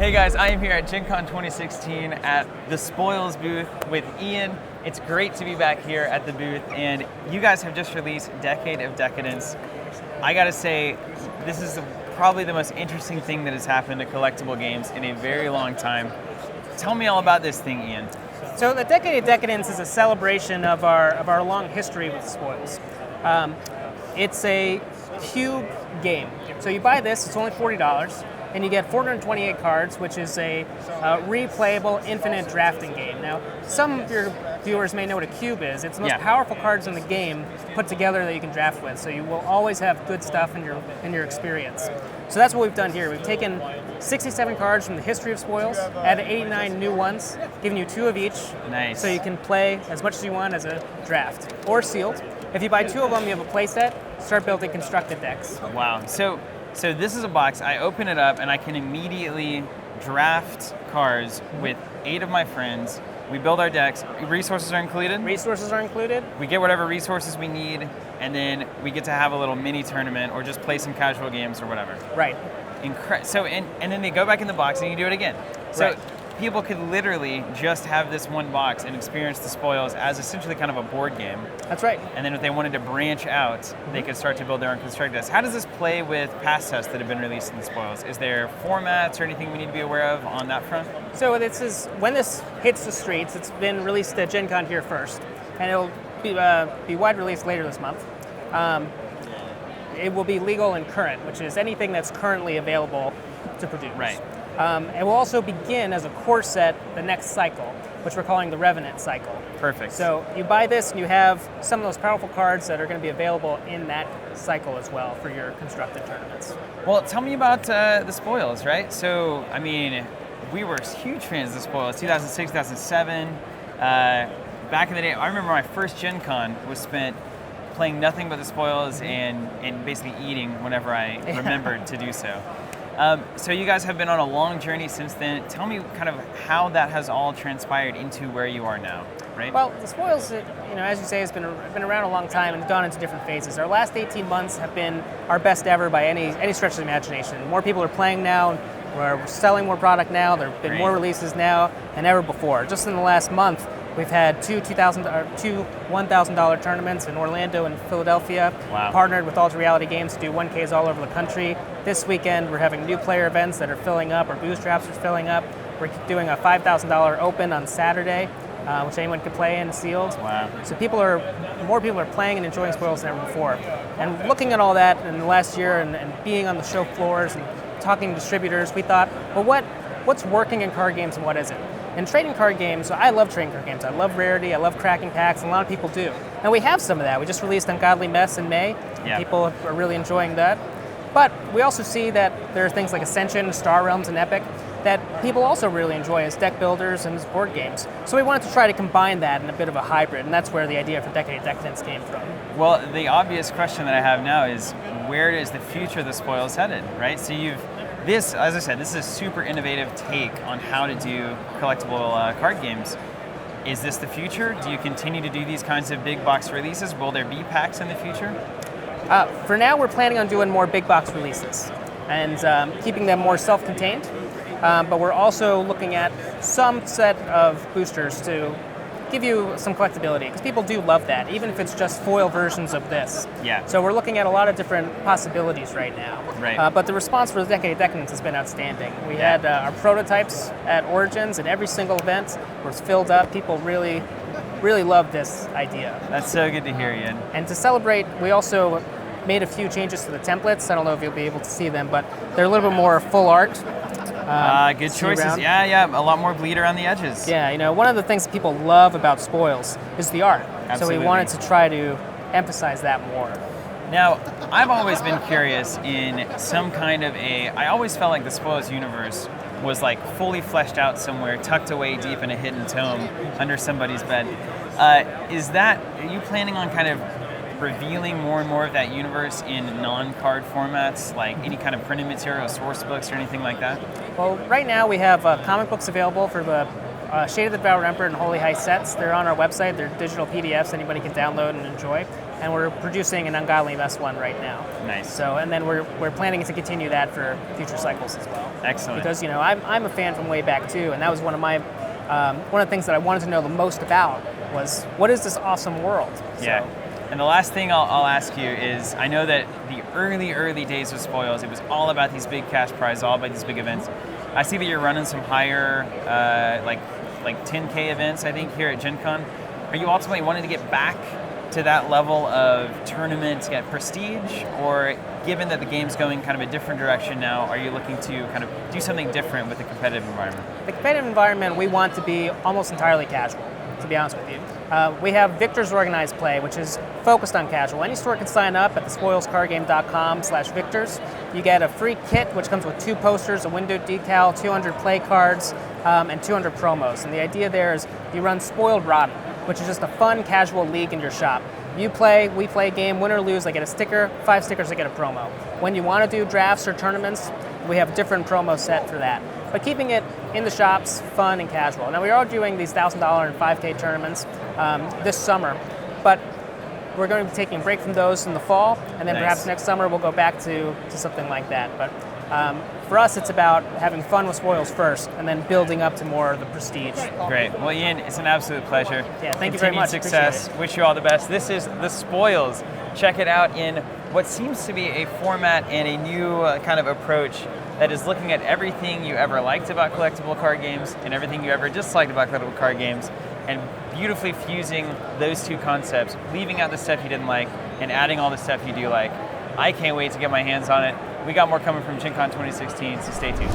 Hey guys, I am here at GenCon 2016 at the Spoils booth with Ian. It's great to be back here at the booth, and you guys have just released Decade of Decadence. I gotta say, this is probably the most interesting thing that has happened to collectible games in a very long time. Tell me all about this thing, Ian. So the Decade of Decadence is a celebration of our long history with Spoils. It's a cube game. So you buy this, it's only $40, and you get 428 cards, which is a replayable infinite drafting game. Now, some of your viewers may know what a cube is. It's the most powerful cards in the game put together that you can draft with, so you will always have good stuff in your experience. So that's what we've done here. We've taken 67 cards from the history of Spoils, added 89 new ones, giving you 2 of each. Nice. So you can play as much as you want as a draft, or sealed. If you buy 2 of them, you have a play set, start building constructed decks. Wow. So this is a box. I open it up and I can immediately draft cards with 8 of my friends. We build our decks. Resources are included? Resources are included. We get whatever resources we need, and then we get to have a little mini tournament or just play some casual games or whatever. Right. And then they go back in the box and you do it again. So right. People could literally just have this one box and experience the Spoils as essentially kind of a board game. That's right. And then if they wanted to branch out, they could start to build their own constructed decks. How does this play with past tests that have been released in the Spoils? Is there formats or anything we need to be aware of on that front? So when this hits the streets, it's been released at GenCon here first, and it'll be wide release later this month. It will be legal and current, which is anything that's currently available to produce. Right. It will also begin as a core set the next cycle, which we're calling the Revenant cycle. Perfect. So you buy this and you have some of those powerful cards that are going to be available in that cycle as well for your constructed tournaments. Well, tell me about the Spoils, right? So, I mean, we were huge fans of the Spoils, 2006, 2007. Back in the day, I remember my first Gen Con was spent playing nothing but the Spoils and basically eating whenever I remembered to do so. So you guys have been on a long journey since then. Tell me kind of how that has all transpired into where you are now, right? Well, the Spoils, as you say, has been around a long time and gone into different phases. Our last 18 months have been our best ever by any stretch of the imagination. More people are playing now. We're selling more product now. There have been more releases now than ever before. Just in the last month, we've had two $1,000 tournaments in Orlando and Philadelphia. Wow. Partnered with Ultra Reality Games to do 1Ks all over the country. This weekend, we're having new player events that are filling up. Our bootstraps are filling up. We're doing a $5,000 open on Saturday, which anyone can play in sealed. Wow. So more people are playing and enjoying Spoils than ever before. And looking at all that in the last year and being on the show floors and talking to distributors, we thought, well, what's working in card games and what isn't? In trading card games, I love trading card games. I love rarity, I love cracking packs, and a lot of people do. And we have some of that. We just released Ungodly Mess in May. Yeah. People are really enjoying that. But we also see that there are things like Ascension, Star Realms, and Epic that people also really enjoy as deck builders and as board games. So we wanted to try to combine that in a bit of a hybrid, and that's where the idea for Decade of Decadence came from. Well, the obvious question that I have now is, where is the future of the Spoils headed, right? So as I said, this is a super innovative take on how to do collectible card games. Is this the future? Do you continue to do these kinds of big box releases? Will there be packs in the future? For now, we're planning on doing more big box releases and keeping them more self-contained. But we're also looking at some set of boosters to give you some collectability, because people do love that, even if it's just foil versions of this. Yeah. So we're looking at a lot of different possibilities right now. Right. But the response for the Decade of Decadence has been outstanding. We had our prototypes at Origins, and every single event was filled up. People really love this idea. That's so good to hear, Ian. And to celebrate, we also made a few changes to the templates. I don't know if you'll be able to see them, but they're a little bit more full art. Good choices. Around. Yeah, a lot more bleed around the edges. Yeah, one of the things that people love about Spoils is the art. Absolutely. So we wanted to try to emphasize that more. Now, I've always been curious in some kind of I always felt like the Spoils universe was like fully fleshed out somewhere, tucked away deep in a hidden tome under somebody's bed. Are you planning on kind of revealing more and more of that universe in non-card formats, like any kind of printed material, source books, or anything like that? Well, right now we have comic books available for the Shade of the Devoured Emperor and Holy High sets. They're on our website. They're digital PDFs anybody can download and enjoy. and we're producing an Ungodly Mess one right now. Nice. So, and then we're planning to continue that for future cycles as well. Excellent. Because I'm a fan from way back too, and that was one of the things that I wanted to know the most about was what is this awesome world? Yeah. And the last thing I'll ask you is, I know that the early days of Spoils, it was all about these big cash prizes, all about these big events. I see that you're running some higher, like 10K events, I think, here at GenCon. Are you ultimately wanting to get back to that level of tournament get prestige, or given that the game's going kind of a different direction now, are you looking to kind of do something different with the competitive environment? The competitive environment, we want to be almost entirely casual, to be honest with you. We have Victor's Organized Play, which is focused on casual. Any store can sign up at thespoilscardgame.com/victors. You get a free kit, which comes with 2 posters, a window decal, 200 play cards, and 200 promos. And the idea there is you run Spoiled Rotten, which is just a fun, casual league in your shop. You play, we play a game, win or lose, I get a sticker, 5 stickers, I get a promo. When you want to do drafts or tournaments, we have a different promo set for that. But keeping it in the shops, fun and casual. Now we are doing these $1,000 and 5K tournaments this summer, but we're going to be taking a break from those in the fall, and then perhaps next summer we'll go back to something like that. But for us, it's about having fun with Spoils first, and then building up to more of the prestige. Great. Well, Ian, it's an absolute pleasure. Yeah, thank you very much. Success. Wish you all the best. This is The Spoils. Check it out in what seems to be a format and a new kind of approach that is looking at everything you ever liked about collectible card games and everything you ever disliked about collectible card games, and beautifully fusing those two concepts, leaving out the stuff you didn't like and adding all the stuff you do like. I can't wait to get my hands on it. We got more coming from GenCon 2016, so stay tuned.